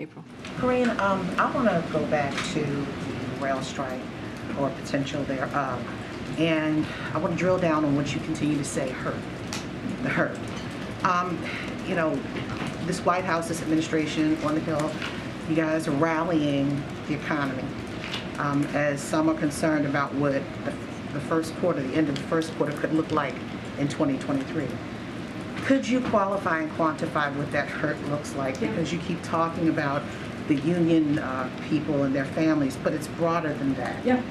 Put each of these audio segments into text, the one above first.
April. Karine, I want to go back to the rail strike or potential thereof, and I want to drill down on what you continue to say, the hurt. You know, this White House, this administration on the Hill, you guys are rallying the economy. As some are concerned about what the first quarter, the end of the first quarter could look like in 2023. Could you qualify and quantify what that hurt looks like? Yeah. Because you keep talking about the union people and their families, but it's broader than that. Yeah,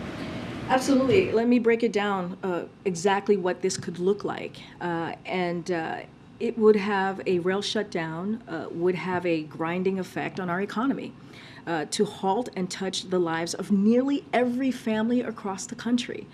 absolutely. Let me break it down exactly what this could look like. It would have a rail shutdown, would have a grinding effect on our economy to halt and touch the lives of nearly every family across the country.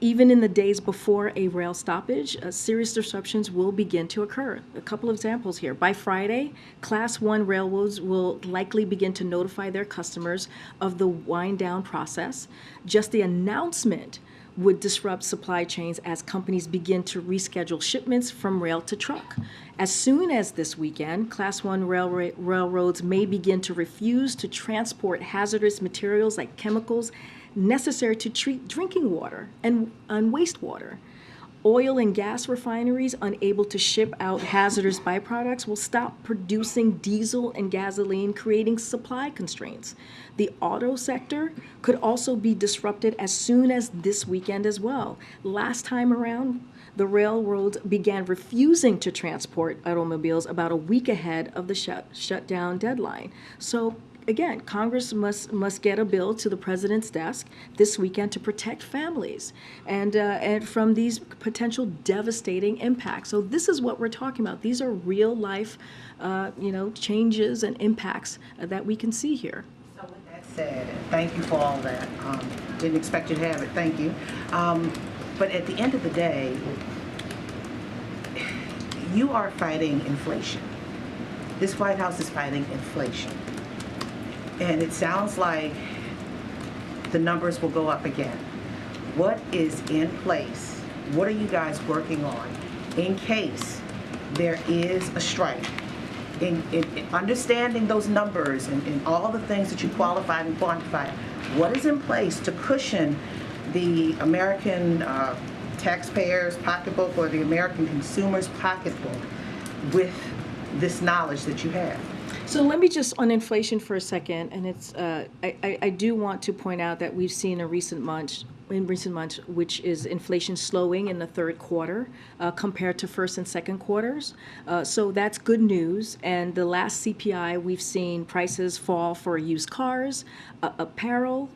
Even in the days before a rail stoppage, serious disruptions will begin to occur. A couple of examples here. By Friday, Class 1 railroads will likely begin to notify their customers of the wind down process. Just the announcement would disrupt supply chains as companies begin to reschedule shipments from rail to truck. As soon as this weekend, Class 1 railroads may begin to refuse to transport hazardous materials like chemicals necessary to treat drinking water and wastewater. Oil and gas refineries unable to ship out hazardous byproducts will stop producing diesel and gasoline, creating supply constraints. The auto sector could also be disrupted as soon as this weekend as well. Last time around, the railroads began refusing to transport automobiles about a week ahead of the shutdown deadline. So again, Congress must get a bill to the president's desk this weekend to protect families and from these potential devastating impacts. So this is what we're talking about. These are real life, changes and impacts that we can see here. So with that said, thank you for all that. Didn't expect you to have it. Thank you. But at the end of the day, you are fighting inflation. This White House is fighting inflation. And it sounds like the numbers will go up again. What is in place? What are you guys working on in case there is a strike? In understanding those numbers and all the things that you qualified and quantified, what is in place to cushion the American taxpayer's pocketbook or the American consumer's pocketbook with this knowledge that you have? So let me just on inflation for a second, and it's I do want to point out that we've seen in recent months, which is inflation slowing in the third quarter compared to first and second quarters. So that's good news. And the last CPI, we've seen prices fall for used cars, apparel,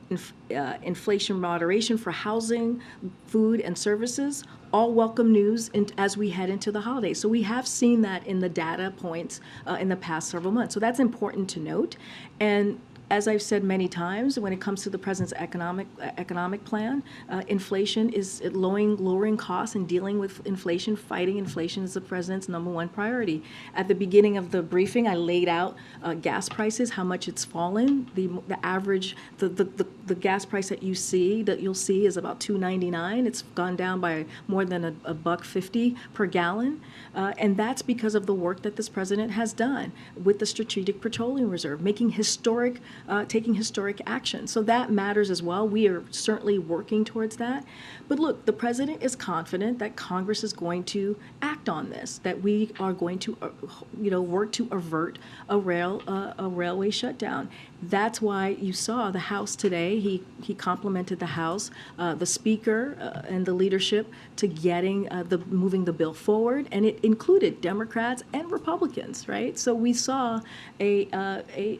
inflation moderation for housing, food, and services. All welcome news as we head into the holidays. So we have seen that in the data points in the past several months. So that's important to note. And as I've said many times, when it comes to the president's economic plan, inflation is lowering costs and dealing with inflation, fighting inflation is the president's number one priority. At the beginning of the briefing, I laid out gas prices, how much it's fallen. The average, the gas price that you'll see is about $2.99. It's gone down by more than a $1.50 per gallon, and that's because of the work that this president has done with the Strategic Petroleum Reserve, taking historic action. So that matters as well. We are certainly working towards that. But look, the president is confident that Congress is going to act on this, that we are going to, work to avert a railway shutdown. That's why you saw the House today. He complimented the House, the Speaker, and the leadership to getting moving the bill forward, and it included Democrats and Republicans, right? So we saw a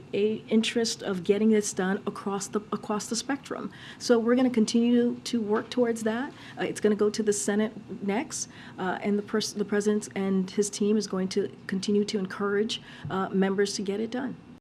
interest of getting this done across the spectrum. So we're going to continue to work towards that. It's going to go to the Senate next, and the president and his team is going to continue to encourage members to get it done.